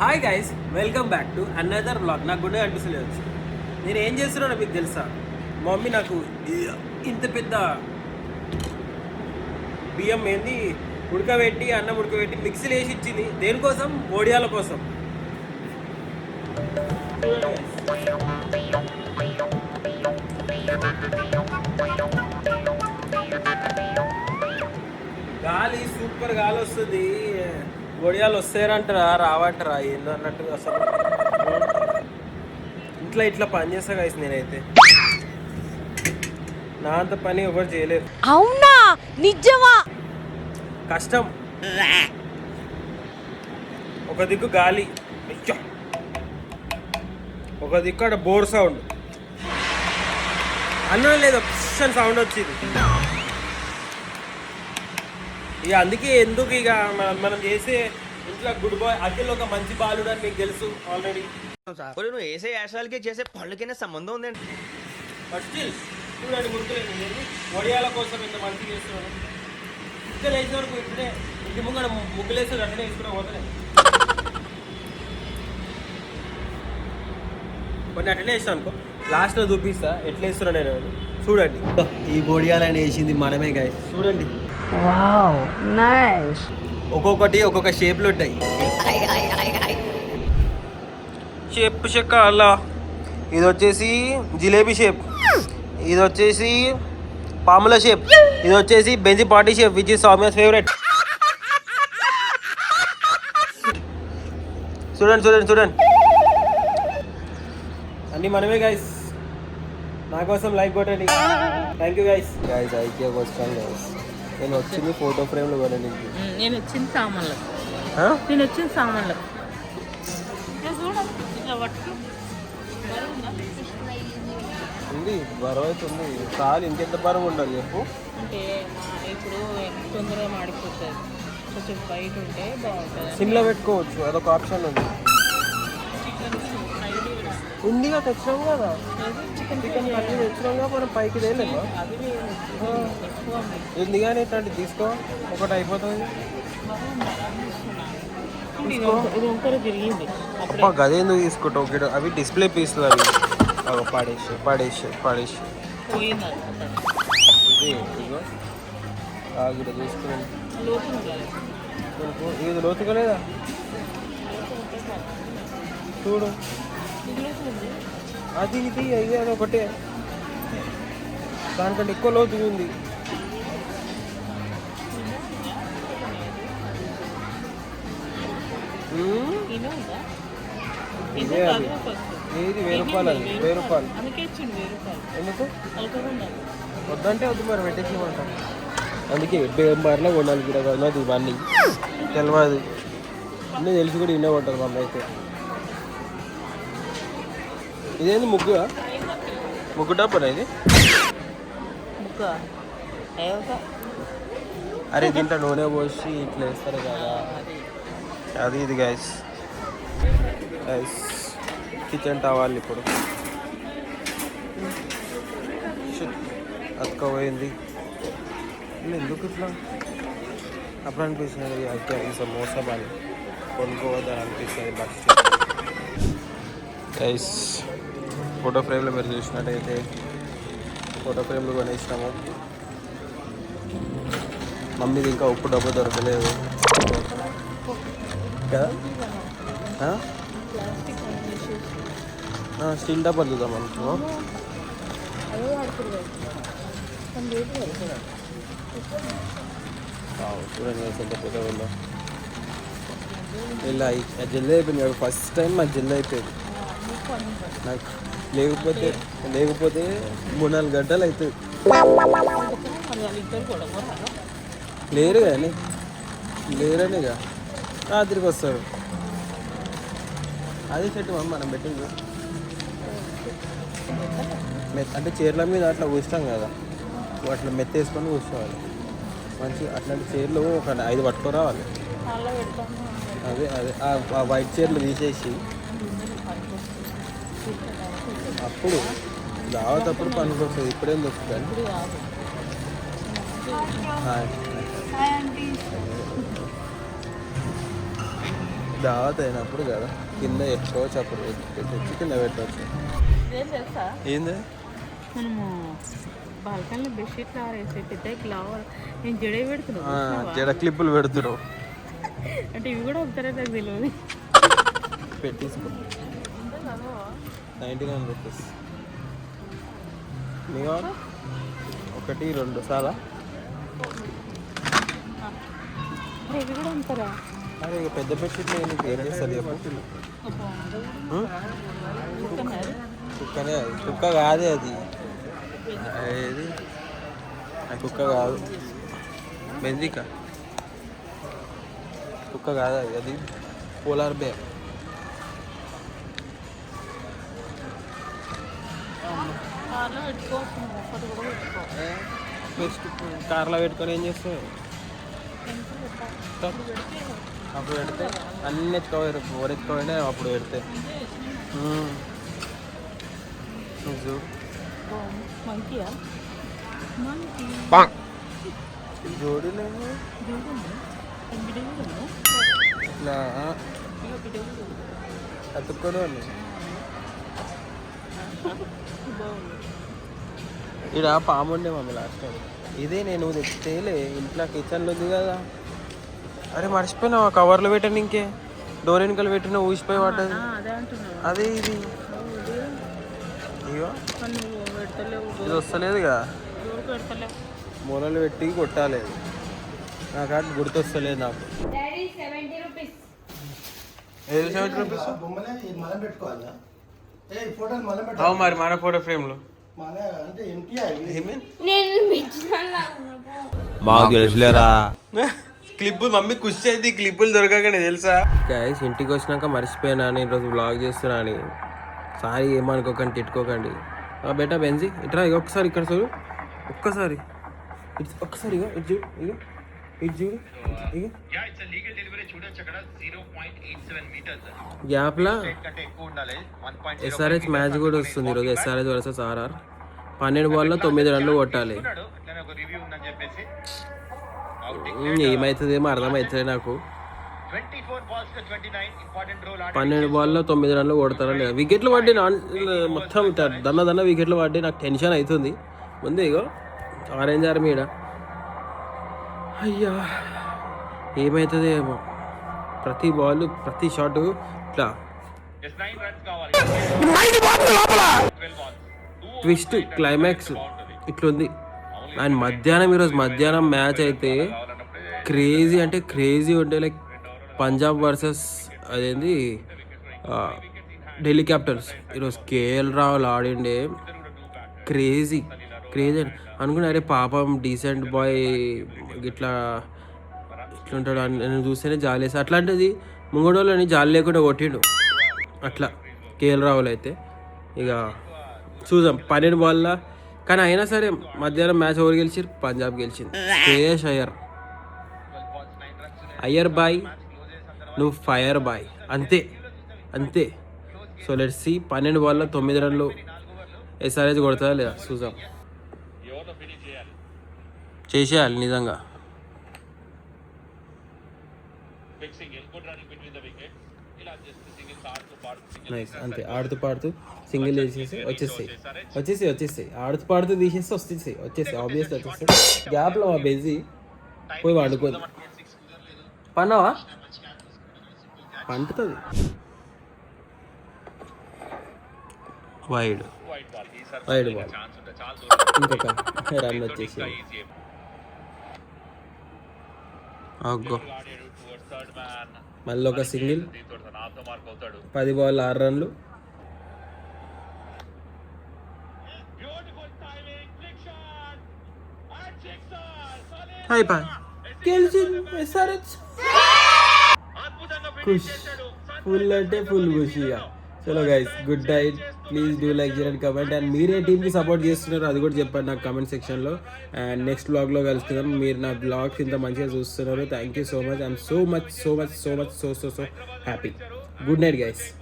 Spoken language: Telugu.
Hi guys, welcome back to another blog. నాకు గుండె అనిపిస్తలేదు. నేను ఏం చేస్తున్నానో మీకు తెలుసా? మా మమ్మీ నాకు ఇంత పెద్ద బియ్యం ఏంది ఉడకబెట్టి అన్నం ఉడకబెట్టి మిక్సీలో వేసి ఇచ్చింది. దేనికోసం? వడియాల కోసం. గాలి సూపర్ గాలి వస్తుంది. వడియాలు వస్తాయంటారా రావంటారా ఏందో అన్నట్టుగా అసలు ఇంట్లో ఇట్లా పని చేస్తా గైస్. నేనైతే నా అంత పని ఎవరు చేయలేరు. అవునా? నిజమా? కష్టం. ఒక దిక్కు గాలి, ఒక దిక్కు అక్కడ బోర్ సౌండ్, అన్నం లేదా పిషన్ సౌండ్ వచ్చింది. ఇక అందుకే ఎందుకు ఇక మనం చేసే ఇంట్లో గుడ్ బాయ్ అఖిల్ ఒక మంచి బాలుడు అని మీకు తెలుసు ఆల్రెడీ. నువ్వు వేసే యాశాలకి చేసే పళ్ళకైనా సంబంధం ఉందండి. బట్ స్టిల్ చూడండి, ముగ్గులేదు వడియాల కోసం ఇంత మంచి చేస్తున్నాను. ఇంకా లేచిన వరకు ఇప్పుడే ఇంటి ముంగడ ముగ్గులేసి అట్లనే వేసుకున్నా పోతలే కొన్ని అట్లనే వేస్తాను అనుకో. లాస్ట్లో చూపిస్తా ఎట్లా వేస్తున్నా నేను. చూడండి, ఈ బొడియాలని వేసింది మనమే గాయ. చూడండి, వావ్ నైస్. ఒక్కొక్కటి ఒక్కొక్క షేప్లు ఉంటాయి. షేప్ చెక్క అలా. ఇది వచ్చేసి జిలేబీ షేప్, ఇది వచ్చేసి పాముల షేప్, ఇది వచ్చేసి బెంజి party shape which is Soumya's favourite. చూడండి చూడండి చూడండి, అన్నీ మనమే గైస్. నా కోసం లైక్ కొట్టండి. Thank you guys. గైస్ ఐక్యాకి వచ్చాను గైస్. నేను వచ్చింది ఫోటో ఫ్రేమ్లో కొనడానికి. నేను వచ్చింది సామాన్లకు. నేను వచ్చింది సామాన్లకు. ఉంది బరువు అయితే ఉంది. చాలు, ఇంకెంత బరువు ఉండాలి చెప్పు. అంటే ఇప్పుడు తొందరగా మాడిపోతుంది. కొంచెం బయట ఉంటే బాగుంటుంది. సిమ్లో పెట్టుకోవచ్చు, అదొక ఆప్షన్ ఉంది. ఉందిగా, తెచ్చినాం కదా చికెన్ కర్రీ తెచ్చినాంగా. మనం పైకి తేలేమా? ఉంది కానీ ఇట్లాంటి తీసుకో, ఒకటి అయిపోతుంది. గదే ఎందుకు తీసుకుంటావు? ఒకటి అవి డిస్ప్లే పీసులు, అవి పాడేసి పాడేసి పాడేసి ఇదే చూసుకోండి. ఇది లోతుగా లేదా? చూడు, అది ఇది ఇది అది ఒకటే, దానికంటే ఎక్కువ లోతుగా ఉంది. ఇదే అది. ఏది 1000 రూపాయలు? అది 1000 రూపాయలు. ఎందుకు వద్దంటే వద్దు, మరి పెట్టేసేమంటాం. అందుకే బేంబార్లో కొనాలి కూడా కాదు ఇవన్నీ. తెలియదు, అన్నీ తెలిసి కూడా ఇన్నే ఉంటుంది మమ్మీ అయితే. ఇదేంది ముగ్గు? ముగ్గు డబ్బునా ఇది? అరే దీంట్లో నూనె పోసి ఇట్లా వేస్తారు కదా, అది ఇది గైస్. గైస్ కిచెన్ టవాల్ ఇప్పుడు అతుకపోయింది. ఎందుకు ఇట్లా? అప్పుడు అనిపిస్తుంది అయితే మోసం అని కొనుక్కోవద్దని అనిపిస్తుంది. బస్ గైస్ ఫోటో ఫ్రేమ్లో మీరు చూసినట్టయితే ఫోటో ఫ్రేమ్లు కొనేసినాము. మమ్మీది ఇంకా ఉప్పు డబ్బు దొరకలేదు కదా. స్టీల్ డబ్బాలు చూద్దాం అనుకున్నాం. చూడండి ఎంత పెద్ద ఉందో. ఇలా జల్దీ అయిపోయింది. ఫస్ట్ టైం మాకు జల్దీ అయిపోయింది. నాకు లేకపోతే 3-4 గంటలు అవుతుంది. లేరు కానీ లేరనిగా రాత్రికి వస్తారు. అదే చెట్టు మనం పెట్టింది. అంటే చీరల మీద అట్లా కూర్చాం కదా, అట్లా మెత్త వేసుకొని కూర్చోవాలి. మంచి అట్లాంటి చీరలు ఒక 5 పట్టుకురావాలి. అదే అదే ఆ వైట్ చీరలు తీసేసి అప్పుడు దావతప్పుడు పనికి వస్తుంది. ఇప్పుడేం దొరుకుతుంది. దావత్ అయినప్పుడు కదా కింద పెట్టుకోవచ్చు, అప్పుడు తెచ్చి కింద పెట్టవచ్చు. ఏం తెలుసా, ఏంది మనము బాల్కనీలో బెడ్షీట్లు ఆరేసి పెద్ద గ్లావర్ నేను జడే పెడుతున్నాను జడ క్లిప్పులు పెడుతున్నావు. అంటే ఇవి కూడా ఒకసారి నాకు తెలియదు. పెట్టేసుకో 99 రూపీస్. మీకు 1 2 చాలా. ఇవి కూడా ఉంటారా? అరే ఇక పెద్ద బెడ్షీట్లు నీకు ఏం చేస్తుంది చెప్పు. కుక్కనే, అది కుక్క కాదే అది. ఏది అది కుక్క కాదు, బెంజిక కుక్క కాదు అది, అది పోలార్ బేర్. కార్లో పెట్టుకోవచ్చు, ఒక్కటి కూడా పెట్టుకో. బెస్ట్ కార్లో పెట్టుకొని ఏం చేస్తావు? అప్పుడు పెడితే అన్ని ఎత్తుకోవాలి, ఎత్తుకోవాలి అప్పుడు పెడితే. చూడు మంకీయా? జోడీలేము ఇట్లా అతుక్కొని వాళ్ళు ఇక్కడ పాము ఉండే మమ్మీ లాస్ట్ టైం. ఇదే నేను తేలే ఇంట్లో కిచెన్లో ఉంది కదా. అరే మర్చిపోయినావు, కవర్లో పెట్టాను, ఇంకే డోర్ వెనకాల పెట్టిన ఊసిపోయి పడ్డది. అదే ఇది, ఇగో ఇది వస్తలేదుగా, మూలలు పెట్టి కొట్టాలి. నాకు అటు గుర్తొస్తలేదు నాకు. ఏది 70 రూపీస్? మరి మన ఫోటో ఫ్రేమ్లో మాకు తెలుసులేరా. క్లిప్ మమ్మీ ఖుషి అయితే క్లిప్పులు దొరకకనే తెలుసా. గైస్ ఇంటికి వచ్చినాక మర్చిపోయినా నేను ఈరోజు బ్లాగ్ చేస్తున్నా అని. సారీ ఏమనుకోకండి, తిట్టుకోకండి. బేటా బెంజీ ఇట్రా, ఇక ఒక్కసారి ఇక్కడ చూడు, ఒక్కసారి ఒక్కసారి ఇగో ఇటు చూడు, ఇగో ఇటు చూడు, ఇగో గ్యాప్లా ఎస్ఆర్హెచ్ మ్యాచ్ కూడా వస్తుంది ఈరోజు. SRH versus RR. 12 బాల్లో 9 రన్లు కొట్టాలి. ఏమవుతుందేమో అర్థమవుతుంది నాకు. 12 బాల్లో 9 రన్లు కొడతారా లేదా? వికెట్లు పడ్డాయి, మొత్తం దన్న వికెట్లు పడ్డాయి. నాకు టెన్షన్ అవుతుంది ముందు. ఇగో ఆరెంజ్ ఆర్మీ ఈడ. అయ్యా ఏమవుతుంది ఏమో. ప్రతి బాల్ ప్రతి షాట్ ఇట్లా ట్విస్ట్ క్లైమాక్స్ ఇట్లుంది. అండ్ మధ్యాహ్నం ఈరోజు మధ్యాహ్నం మ్యాచ్ అయితే క్రేజీ అంటే క్రేజీ ఉంటే, లైక్ పంజాబ్ వర్సెస్ అదేంది ఢిల్లీ క్యాపిటల్స్. ఈరోజు కేఎల్ రాహుల్ ఆడిండే క్రేజీ క్రేజీ అనుకున్నా. అరే పాపం డీసెంట్ బాయ్ ఇట్లా ఇట్లుంటాడు అని నేను చూస్తేనే జాలి వేసి. అట్లాంటిది ముంగడోళ్ళని జాలి లేకుండా కొట్టిండు అట్లా కేఎల్ రాహుల్ అయితే. ఇక చూద్దాం 12 బాల్లో. కానీ అయినా సరే మధ్యాహ్నం మ్యాచ్ ఎవరు గెలిచారు? పంజాబ్ గెలిచింది. శ్రేయస్ అయ్యర్ బాయ్, నువ్వు ఫైర్ బాయ్, అంతే అంతే. సో లెట్స్ సీ 12 బాల్లో 9 రన్లు ఎస్ఆర్హెచ్ కొడతారా లేదా చూద్దాం. చేసేయాలి నిజంగా. నైస్ అంతే. ఆడుతూ పాడుతూ సింగిల్ వేసేసి వచ్చేస్తాయి. ఆడుతూ పాడుతూ తీసేస్తే వచ్చేస్తాయి ఆబ్వియస్లీ వచ్చేస్తాయి. గ్యాప్లో మా బెజీ పోయి వండుకోదు. పన్నావా? పండుతుంది. వైడ్ బాల్, ఇంకొక రన్ వచ్చేసి. అగ్గో మళ్ళీ ఒక సింగిల్. 10 బాల్ 6 రన్లు. అయిపోయి గెలిచింది ఎస్ఆర్హెచ్. ఖుష్, ఫుల్ అంటే ఫుల్ ఖుషిగా. చలో guys, good night. Please do like, share and comment. And మీరే టీమ్కి సపోర్ట్ చేస్తున్నారు అది కూడా చెప్పండి నాకు కమెంట్ సెక్షన్లో. అండ్ నెక్స్ట్ బ్లాగ్లో కలుస్తున్నాం. మీరు నా బ్లాగ్స్ ఇంత మంచిగా చూస్తున్నారు. Thank you so much. I'm so much happy. Good night guys.